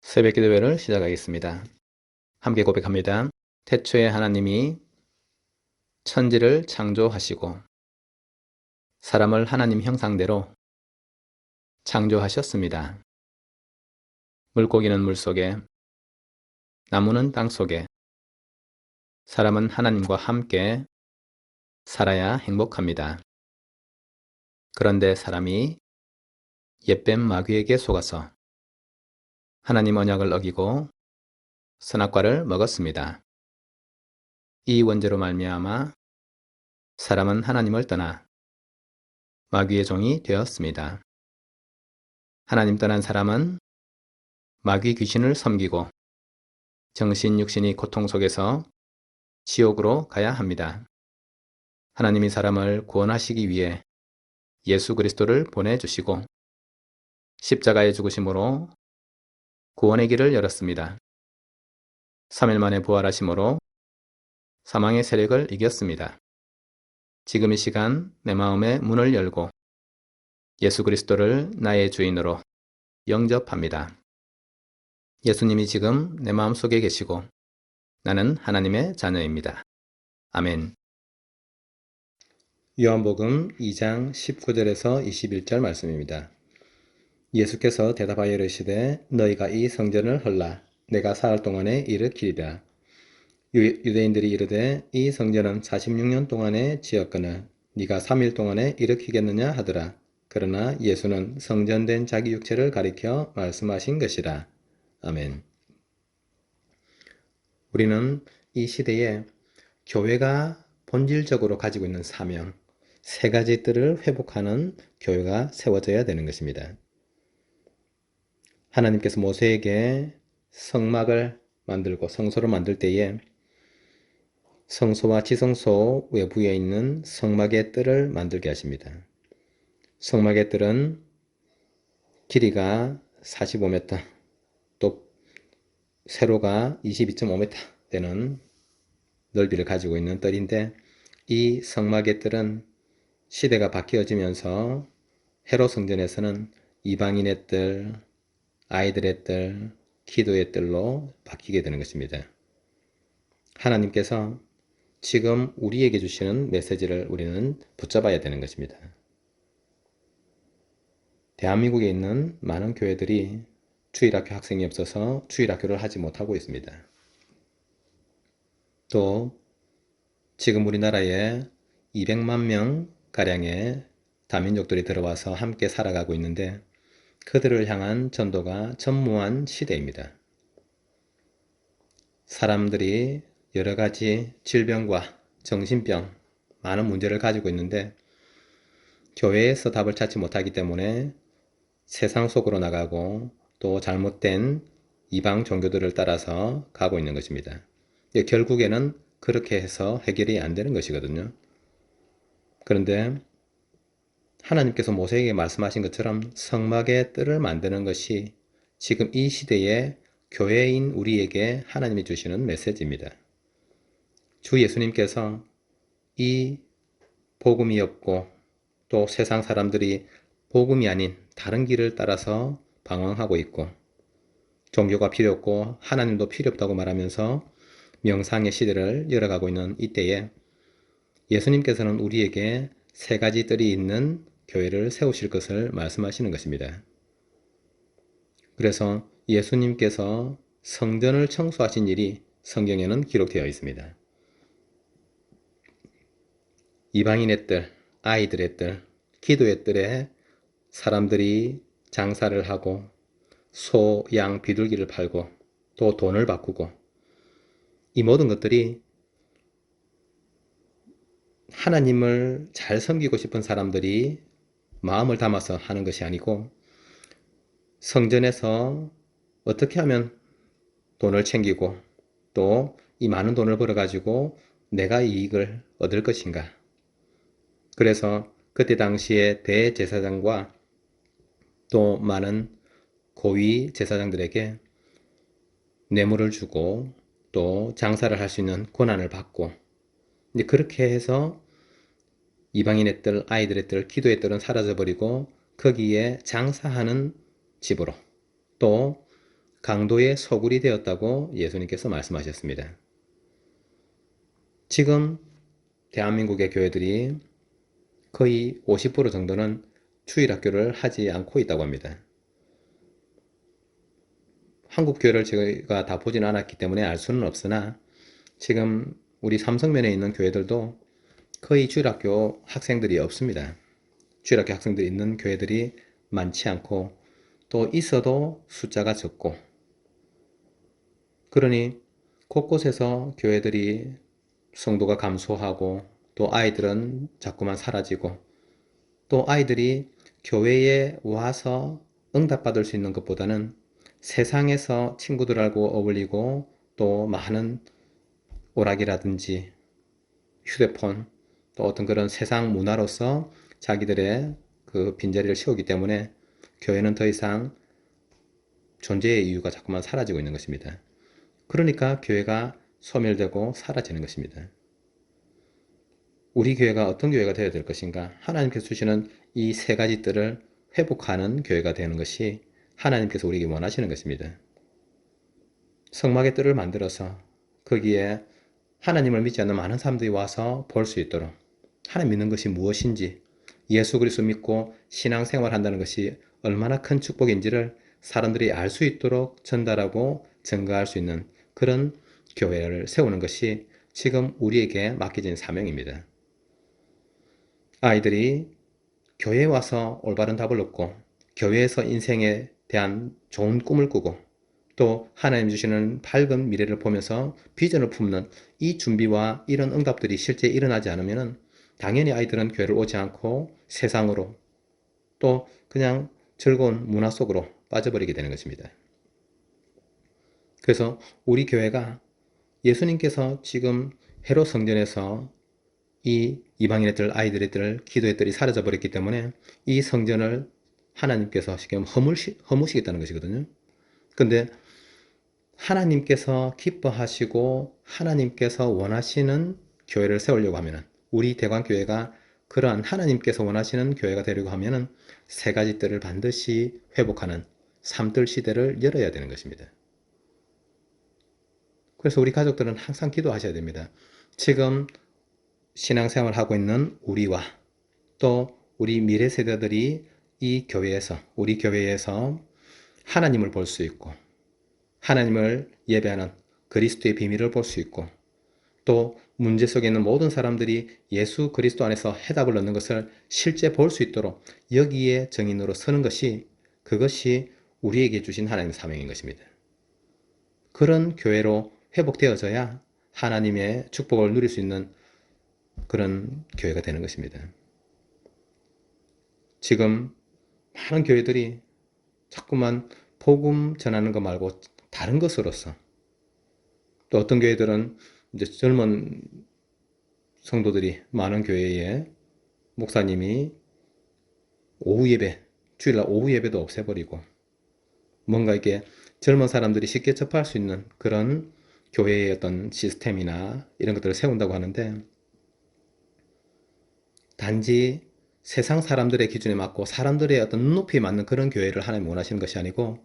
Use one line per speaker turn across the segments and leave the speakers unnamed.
새벽기도회를 시작하겠습니다. 함께 고백합니다. 태초에 하나님이 천지를 창조하시고 사람을 하나님 형상대로 창조하셨습니다. 물고기는 물속에, 나무는 땅속에, 사람은 하나님과 함께 살아야 행복합니다. 그런데 사람이 옛뱀 마귀에게 속아서 하나님 언약을 어기고 선악과를 먹었습니다. 이 원죄로 말미암아 사람은 하나님을 떠나 마귀의 종이 되었습니다. 하나님 떠난 사람은 마귀 귀신을 섬기고 정신, 육신이 고통 속에서 지옥으로 가야 합니다. 하나님이 사람을 구원하시기 위해 예수 그리스도를 보내주시고 십자가의 죽으심으로 구원의 길을 열었습니다. 3일 만에 부활하심으로 사망의 세력을 이겼습니다. 지금 이 시간 내 마음의 문을 열고 예수 그리스도를 나의 주인으로 영접합니다. 예수님이 지금 내 마음속에 계시고 나는 하나님의 자녀입니다. 아멘. 요한복음 2장 19절에서 21절 말씀입니다. 예수께서 대답하여 이르시되 너희가 이 성전을 헐라 내가 사흘 동안에 일으키리라. 유대인들이 이르되 이 성전은 46년 동안에 지었거늘 네가 3일 동안에 일으키겠느냐 하더라. 그러나 예수는 성전된 자기 육체를 가리켜 말씀하신 것이라. 아멘. 우리는 이 시대에 교회가 본질적으로 가지고 있는 사명, 세 가지 뜰을 회복하는 교회가 세워져야 되는 것입니다. 하나님께서 모세에게 성막을 만들고 성소를 만들 때에 성소와 지성소 외부에 있는 성막의 뜰을 만들게 하십니다. 성막의 뜰은 길이가 45m, 또 세로가 22.5m 되는 넓이를 가지고 있는 뜰인데 이 성막의 뜰은 시대가 바뀌어지면서 헤롯 성전에서는 이방인의 뜰, 아이들의 뜰, 기도의 뜰로 바뀌게 되는 것입니다. 하나님께서 지금 우리에게 주시는 메시지를 우리는 붙잡아야 되는 것입니다. 대한민국에 있는 많은 교회들이 주일학교 학생이 없어서 주일학교를 하지 못하고 있습니다. 또 지금 우리나라에 200만 명가량의 다민족들이 들어와서 함께 살아가고 있는데 그들을 향한 전도가 전무한 시대입니다. 사람들이 여러 가지 질병과 정신병, 많은 문제를 가지고 있는데 교회에서 답을 찾지 못하기 때문에 세상 속으로 나가고 또 잘못된 이방 종교들을 따라서 가고 있는 것입니다. 결국에는 그렇게 해서 해결이 안 되는 것이거든요. 그런데 하나님께서 모세에게 말씀하신 것처럼 성막의 뜰을 만드는 것이 지금 이 시대의 교회인 우리에게 하나님이 주시는 메시지입니다. 주 예수님께서 이 복음이 없고 또 세상 사람들이 복음이 아닌 다른 길을 따라서 방황하고 있고 종교가 필요 없고 하나님도 필요 없다고 말하면서 명상의 시대를 열어가고 있는 이때에 예수님께서는 우리에게 세 가지 뜰이 있는 교회를 세우실 것을 말씀하시는 것입니다. 그래서 예수님께서 성전을 청소하신 일이 성경에는 기록되어 있습니다. 이방인의 뜰, 아이들의 뜰, 기도의 뜰에 사람들이 장사를 하고 소, 양, 비둘기를 팔고 또 돈을 바꾸고 이 모든 것들이 하나님을 잘 섬기고 싶은 사람들이 마음을 담아서 하는 것이 아니고 성전에서 어떻게 하면 돈을 챙기고 또 이 많은 돈을 벌어가지고 내가 이익을 얻을 것인가. 그래서 그때 당시에 대제사장과 또 많은 고위 제사장들에게 뇌물을 주고 또 장사를 할 수 있는 권한을 받고 이제 그렇게 해서 이방인의 뜰, 아이들의 뜰, 기도의 뜰은 사라져버리고 거기에 장사하는 집으로 또 강도의 소굴이 되었다고 예수님께서 말씀하셨습니다. 지금 대한민국의 교회들이 거의 50% 정도는 주일학교를 하지 않고 있다고 합니다. 한국 교회를 제가 다 보지는 않았기 때문에 알 수는 없으나 지금 우리 삼성면에 있는 교회들도 거의 주일학교 학생들이 없습니다. 주일학교 학생들이 있는 교회들이 많지 않고 또 있어도 숫자가 적고, 그러니 곳곳에서 교회들이 성도가 감소하고 또 아이들은 자꾸만 사라지고 또 아이들이 교회에 와서 응답받을 수 있는 것보다는 세상에서 친구들하고 어울리고 또 많은 오락이라든지 휴대폰 또 어떤 그런 세상 문화로서 자기들의 그 빈자리를 채우기 때문에 교회는 더 이상 존재의 이유가 자꾸만 사라지고 있는 것입니다. 그러니까 교회가 소멸되고 사라지는 것입니다. 우리 교회가 어떤 교회가 되어야 될 것인가? 하나님께서 주시는 이 세 가지 뜰을 회복하는 교회가 되는 것이 하나님께서 우리에게 원하시는 것입니다. 성막의 뜰을 만들어서 거기에 하나님을 믿지 않는 많은 사람들이 와서 볼 수 있도록, 하나님 믿는 것이 무엇인지, 예수 그리스도 믿고 신앙생활 한다는 것이 얼마나 큰 축복인지를 사람들이 알 수 있도록 전달하고 증거할 수 있는 그런 교회를 세우는 것이 지금 우리에게 맡겨진 사명입니다. 아이들이 교회에 와서 올바른 답을 얻고 교회에서 인생에 대한 좋은 꿈을 꾸고 또 하나님 주시는 밝은 미래를 보면서 비전을 품는 이 준비와 이런 응답들이 실제 일어나지 않으면 당연히 아이들은 교회를 오지 않고 세상으로 또 그냥 즐거운 문화 속으로 빠져버리게 되는 것입니다. 그래서 우리 교회가 예수님께서 지금 헤롯 성전에서 이 이방인의 아이들의 기도의 뜰이 사라져 버렸기 때문에 이 성전을 하나님께서 지금 허무시겠다는 것이거든요. 근데 하나님께서 기뻐하시고 하나님께서 원하시는 교회를 세우려고 하면, 우리 대광교회가 그러한 하나님께서 원하시는 교회가 되려고 하면 세 가지 뜰을 반드시 회복하는 삼뜰 시대를 열어야 되는 것입니다. 그래서 우리 가족들은 항상 기도하셔야 됩니다. 지금 신앙생활을 하고 있는 우리와 또 우리 미래 세대들이 이 교회에서, 우리 교회에서 하나님을 볼 수 있고 하나님을 예배하는 그리스도의 비밀을 볼 수 있고 또 문제 속에 있는 모든 사람들이 예수 그리스도 안에서 해답을 얻는 것을 실제 볼 수 있도록 여기에 증인으로 서는 것이, 그것이 우리에게 주신 하나님의 사명인 것입니다. 그런 교회로 회복되어져야 하나님의 축복을 누릴 수 있는 그런 교회가 되는 것입니다. 지금 많은 교회들이 자꾸만 복음 전하는 것 말고 다른 것으로서, 또 어떤 교회들은 이제 젊은 성도들이 많은 교회에 목사님이 오후 예배, 주일날 오후 예배도 없애버리고 뭔가 이게 젊은 사람들이 쉽게 접할 수 있는 그런 교회의 어떤 시스템이나 이런 것들을 세운다고 하는데, 단지 세상 사람들의 기준에 맞고 사람들의 어떤 눈높이에 맞는 그런 교회를 하나님 원하시는 것이 아니고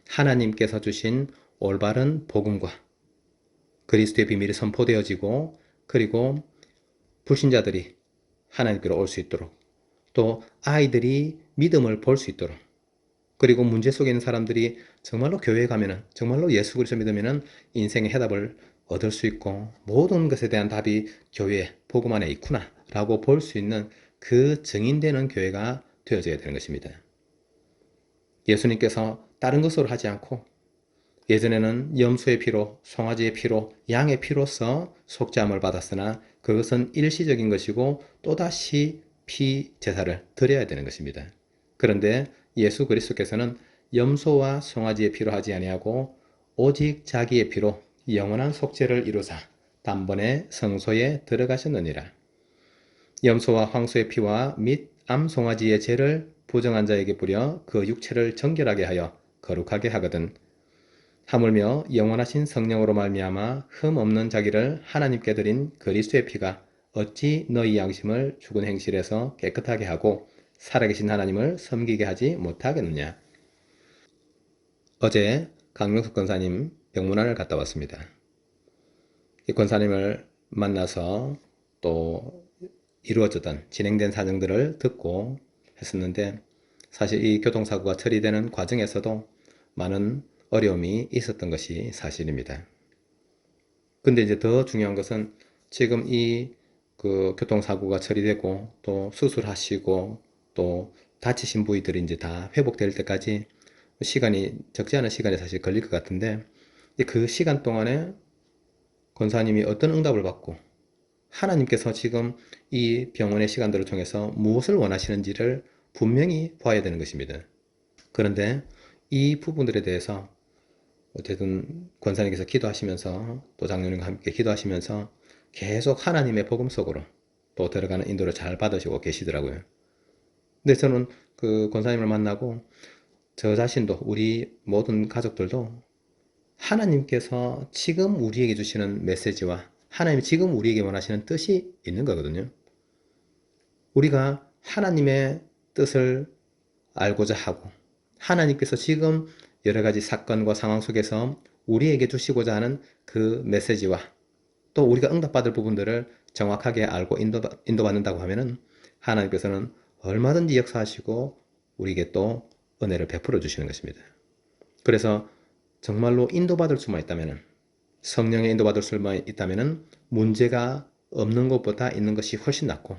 하나님께서 주신 올바른 복음과 그리스도의 비밀이 선포되어지고 그리고 불신자들이 하나님께로 올 수 있도록, 또 아이들이 믿음을 볼 수 있도록, 그리고 문제 속에 있는 사람들이 정말로 교회에 가면은, 정말로 예수 그리스도 믿으면은 인생의 해답을 얻을 수 있고 모든 것에 대한 답이 교회 복음 안에 있구나 라고 볼 수 있는 그 증인되는 교회가 되어져야 되는 것입니다. 예수님께서 다른 것으로 하지 않고, 예전에는 염소의 피로, 송아지의 피로, 양의 피로서 속죄함을 받았으나 그것은 일시적인 것이고 또다시 피 제사를 드려야 되는 것입니다. 그런데 예수 그리스도께서는 염소와 송아지의 피로 하지 아니하고 오직 자기의 피로 영원한 속죄를 이루사 단번에 성소에 들어가셨느니라. 염소와 황소의 피와 및 암송아지의 죄를 부정한 자에게 뿌려 그 육체를 정결하게 하여 거룩하게 하거든. 하물며 영원하신 성령으로 말미암아 흠 없는 자기를 하나님께 드린 그리스도의 피가 어찌 너희 양심을 죽은 행실에서 깨끗하게 하고 살아계신 하나님을 섬기게 하지 못하겠느냐. 어제 강명숙 권사님 병문안을 갔다 왔습니다. 이 권사님을 만나서 또 이루어졌던 진행된 사정들을 듣고 했었는데, 사실 이 교통사고가 처리되는 과정에서도 많은 어려움이 있었던 것이 사실입니다. 근데 이제 더 중요한 것은 지금 이 교통사고가 처리되고 또 수술하시고 또 다치신 부위들이 이제 다 회복될 때까지 시간이 적지 않은 시간이 사실 걸릴 것 같은데, 그 시간 동안에 권사님이 어떤 응답을 받고 하나님께서 지금 이 병원의 시간들을 통해서 무엇을 원하시는지를 분명히 봐야 되는 것입니다. 그런데 이 부분들에 대해서 어쨌든 권사님께서 기도하시면서 또 장로님과 함께 기도하시면서 계속 하나님의 복음 속으로 또 들어가는 인도를 잘 받으시고 계시더라고요. 근데 저는 그 권사님을 만나고 저 자신도 우리 모든 가족들도 하나님께서 지금 우리에게 주시는 메시지와 하나님이 지금 우리에게 원하시는 뜻이 있는 거거든요. 우리가 하나님의 뜻을 알고자 하고 하나님께서 지금 여러 가지 사건과 상황 속에서 우리에게 주시고자 하는 그 메시지와 또 우리가 응답받을 부분들을 정확하게 알고 인도받는다고 하면은 하나님께서는 얼마든지 역사하시고 우리에게 또 은혜를 베풀어 주시는 것입니다. 그래서 정말로 인도받을 수만 있다면은, 성령의 인도받을 수만 있다면은 문제가 없는 것보다 있는 것이 훨씬 낫고,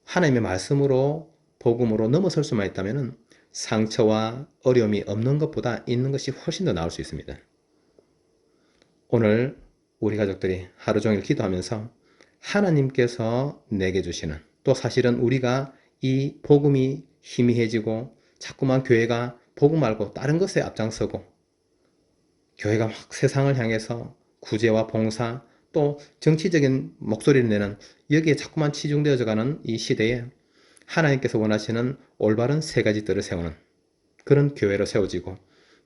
하나님의 말씀으로 복음으로 넘어설 수만 있다면은 상처와 어려움이 없는 것보다 있는 것이 훨씬 더 나을 수 있습니다. 오늘 우리 가족들이 하루 종일 기도하면서 하나님께서 내게 주시는, 또 사실은 우리가 이 복음이 희미해지고 자꾸만 교회가 복음 말고 다른 것에 앞장서고 교회가 막 세상을 향해서 구제와 봉사 또 정치적인 목소리를 내는, 여기에 자꾸만 치중되어져 가는 이 시대에 하나님께서 원하시는 올바른 세 가지 뜰을 세우는 그런 교회로 세워지고,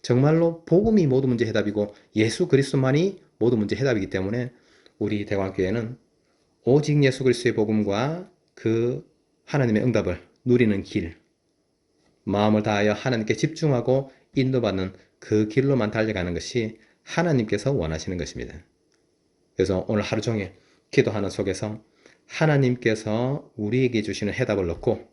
정말로 복음이 모든 문제 해답이고 예수 그리스도만이 모든 문제 해답이기 때문에 우리 대광교회는 오직 예수 그리스도의 복음과 그 하나님의 응답을 누리는 길, 마음을 다하여 하나님께 집중하고 인도받는 그 길로만 달려가는 것이 하나님께서 원하시는 것입니다. 그래서 오늘 하루 종일 기도하는 속에서 하나님께서 우리에게 주시는 해답을 넣고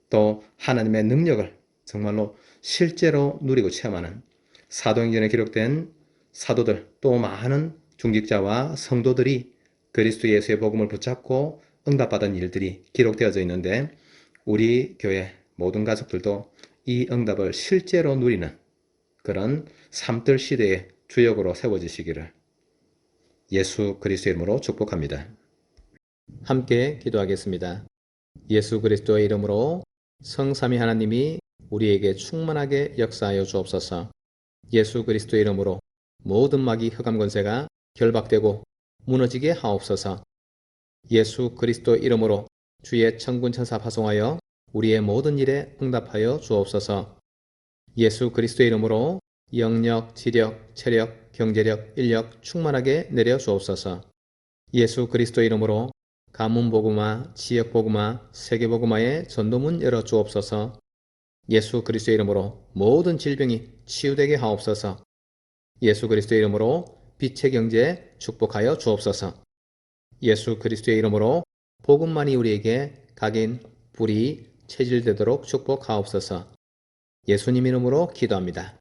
또 하나님의 능력을 정말로 실제로 누리고 체험하는, 사도행전에 기록된 사도들 또 많은 중직자와 성도들이 그리스도 예수의 복음을 붙잡고 응답받은 일들이 기록되어져 있는데, 우리 교회 모든 가족들도 이 응답을 실제로 누리는 그런 삶들 시대의 주역으로 세워지시기를 예수 그리스도의 이름으로 축복합니다. 함께 기도하겠습니다. 예수 그리스도의 이름으로 성삼위 하나님이 우리에게 충만하게 역사하여 주옵소서. 예수 그리스도의 이름으로 모든 마귀 흑암 권세가 결박되고 무너지게 하옵소서. 예수 그리스도 이름으로 주의 천군 천사 파송하여 우리의 모든 일에 응답하여 주옵소서. 예수 그리스도 이름으로 영력, 지력, 체력, 경제력, 인력 충만하게 내려 주옵소서. 예수 그리스도 이름으로 가문복음화, 지역복음화, 세계복음화의 전도문 열어 주옵소서. 예수 그리스도 이름으로 모든 질병이 치유되게 하옵소서. 예수 그리스도 이름으로 빛의 경제 축복하여 주옵소서. 예수 그리스도의 이름으로 복음만이 우리에게 각인, 불이 체질되도록 축복하옵소서. 예수님 이름으로 기도합니다.